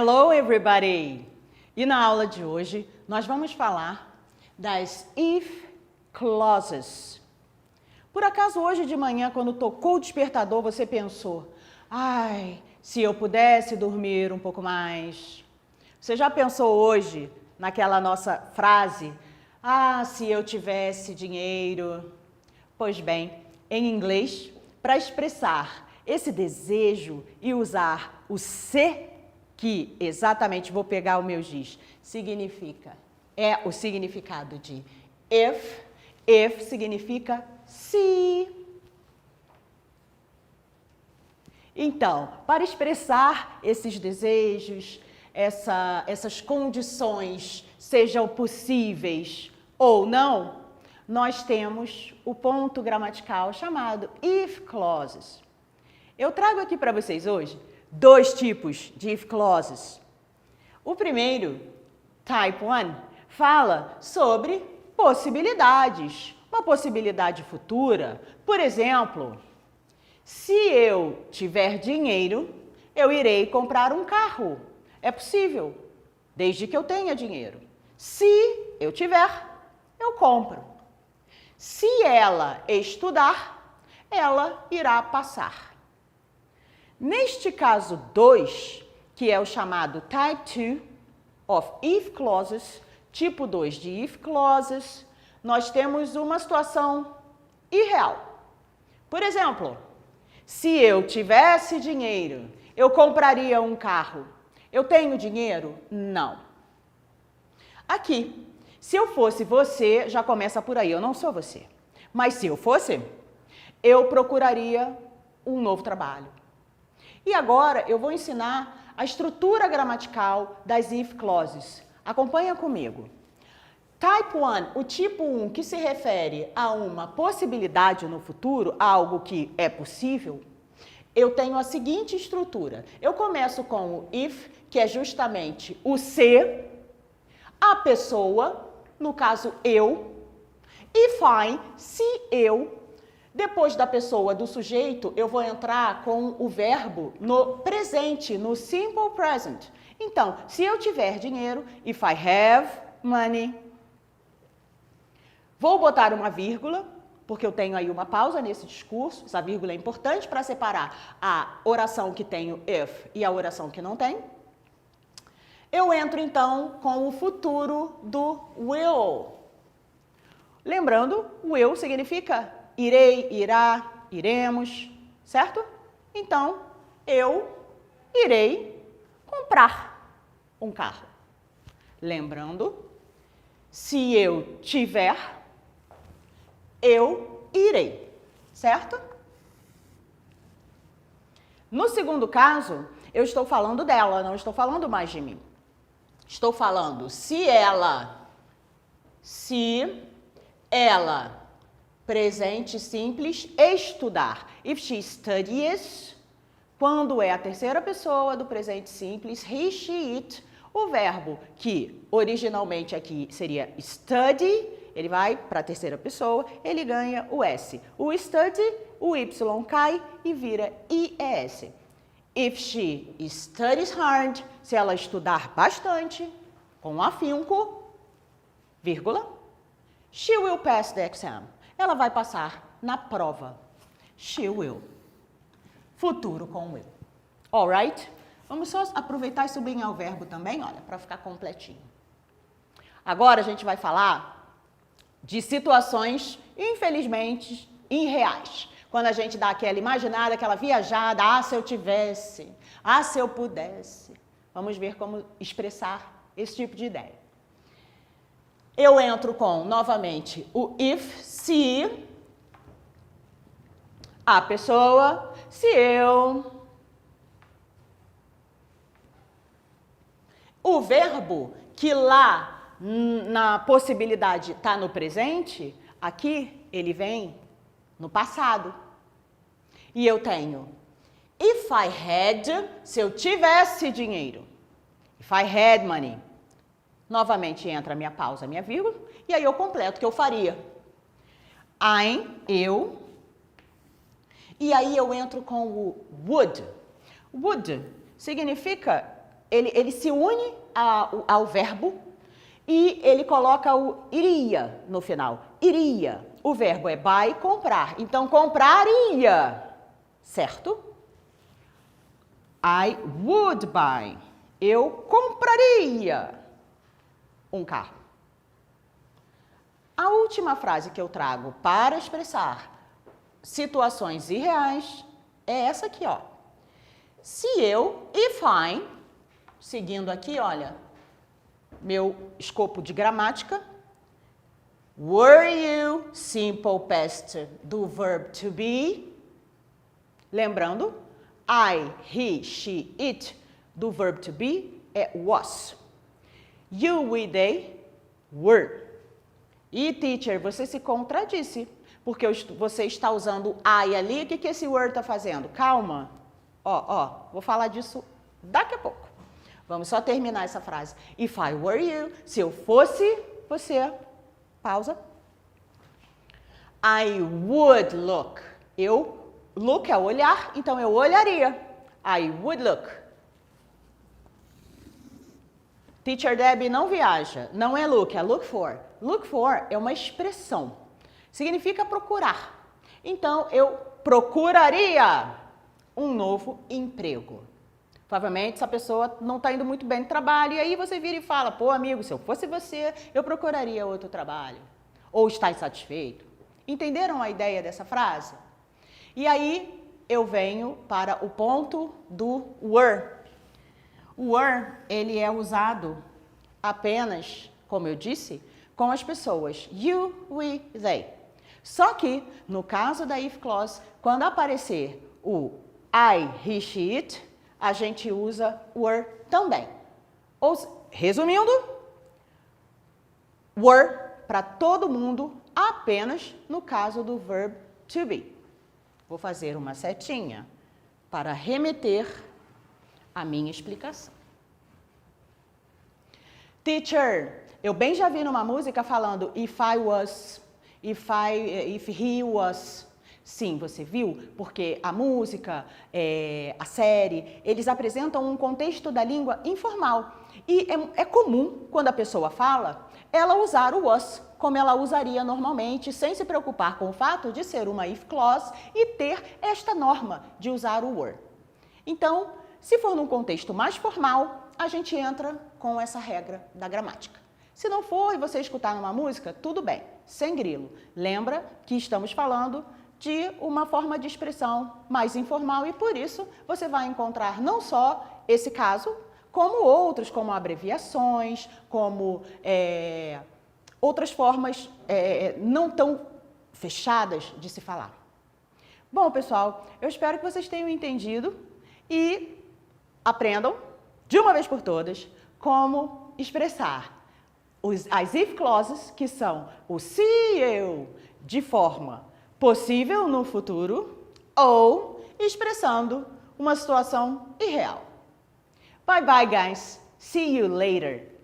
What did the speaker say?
Hello, everybody! E na aula de hoje, nós vamos falar das if clauses. Por acaso, hoje de manhã, quando tocou o despertador, você pensou, ai, se eu pudesse dormir um pouco mais. Você já pensou hoje naquela nossa frase, ah, se eu tivesse dinheiro? Pois bem, em inglês, para expressar esse desejo e usar o se, que exatamente vou pegar o meu giz, significa, é o significado de if. If significa se. Então, para expressar esses desejos, essas condições, sejam possíveis ou não, nós temos o ponto gramatical chamado if clauses. Eu trago aqui para vocês hoje dois tipos de if clauses. O primeiro, type 1, fala sobre possibilidades, uma possibilidade futura. Por exemplo, se eu tiver dinheiro, eu irei comprar um carro. É possível, desde que eu tenha dinheiro. Se eu tiver, eu compro. Se ela estudar, ela irá passar. Neste caso 2, que é o chamado Type 2 of If Clauses, tipo 2 de If Clauses, nós temos uma situação irreal. Por exemplo, se eu tivesse dinheiro, eu compraria um carro. Eu tenho dinheiro? Não. Aqui, se eu fosse você, já começa por aí, eu não sou você. Mas se eu fosse, eu procuraria um novo trabalho. E agora eu vou ensinar a estrutura gramatical das if clauses. Acompanha comigo. Type 1, o tipo 1 que se refere a uma possibilidade no futuro, algo que é possível, eu tenho a seguinte estrutura. Eu começo com o if, que é justamente o se, a pessoa, no caso eu, e find, se eu. Depois da pessoa, do sujeito, eu vou entrar com o verbo no presente, no simple present. Então, se eu tiver dinheiro, if I have money, vou botar uma vírgula, porque eu tenho aí uma pausa nesse discurso. Essa vírgula é importante para separar a oração que tem o if e a oração que não tem. Eu entro, então, com o futuro do will. Lembrando, will significa irei, irá, iremos, certo? Então, eu irei comprar um carro. Lembrando, se eu tiver, eu irei, certo? No segundo caso, eu estou falando dela, não estou falando mais de mim. Estou falando se ela, presente simples, estudar. If she studies, quando é a terceira pessoa do presente simples, he, she, it, o verbo que originalmente aqui seria study, ele vai para a terceira pessoa, ele ganha o S. O study, o Y cai e vira IES. If she studies hard, se ela estudar bastante, com afinco, vírgula, she will pass the exam. Ela vai passar na prova. She will. Futuro com will. Alright? Vamos só aproveitar e sublinhar o verbo também, olha, para ficar completinho. Agora a gente vai falar de situações, infelizmente, irreais. Quando a gente dá aquela imaginada, aquela viajada, ah, se eu tivesse, ah, se eu pudesse. Vamos ver como expressar esse tipo de ideia. Eu entro com, novamente, o if, se, a pessoa, se eu. O verbo que lá na possibilidade está no presente, aqui ele vem no passado. E eu tenho if I had, se eu tivesse dinheiro. If I had money. Novamente entra a minha pausa, a minha vírgula, e aí eu completo o que eu faria. I'm, eu. E aí eu entro com o would. Would significa ele se une ao verbo e ele coloca o iria no final. Iria. O verbo é buy, comprar. Então, compraria, certo? I would buy. Eu compraria um carro. A última frase que eu trago para expressar situações irreais é essa aqui, ó. Se eu, if I, seguindo aqui, olha, meu escopo de gramática, were you, simple past do verb to be, lembrando, I, he, she, it, do verb to be é was. You, we, they, were. E, teacher, você se contradisse, porque você está usando I ali, o que esse were está fazendo? Calma, vou falar disso daqui a pouco. Vamos só terminar essa frase. If I were you, se eu fosse você, pausa. I would look. Look é olhar, então eu olharia. I would look. Teacher Debbie não viaja, não é look, é look for. Look for é uma expressão, significa procurar. Então, eu procuraria um novo emprego. Provavelmente, essa pessoa não está indo muito bem no trabalho, e aí você vira e fala, pô, amigo, se eu fosse você, eu procuraria outro trabalho. Ou está insatisfeito. Entenderam a ideia dessa frase? E aí, eu venho para o ponto do were. O were, ele é usado apenas, como eu disse, com as pessoas you, we, they. Só que, no caso da if clause, quando aparecer o I, he, she, it, a gente usa were também. Resumindo, were para todo mundo, apenas no caso do verb to be. Vou fazer uma setinha para remeter a minha explicação. Teacher, eu bem já vi numa música falando if I was, if he was. Sim, você viu? Porque a música, a série, eles apresentam um contexto da língua informal. E é comum, quando a pessoa fala, ela usar o was, como ela usaria normalmente, sem se preocupar com o fato de ser uma if clause e ter esta norma de usar o were. Então, se for num contexto mais formal, a gente entra com essa regra da gramática. Se não for e você escutar numa música, tudo bem, sem grilo. Lembra que estamos falando de uma forma de expressão mais informal e, por isso, você vai encontrar não só esse caso, como outros, como abreviações, como outras formas não tão fechadas de se falar. Bom, pessoal, eu espero que vocês tenham entendido e aprendam, de uma vez por todas, como expressar as if clauses, que são o se eu de forma possível no futuro ou expressando uma situação irreal. Bye bye, guys. See you later.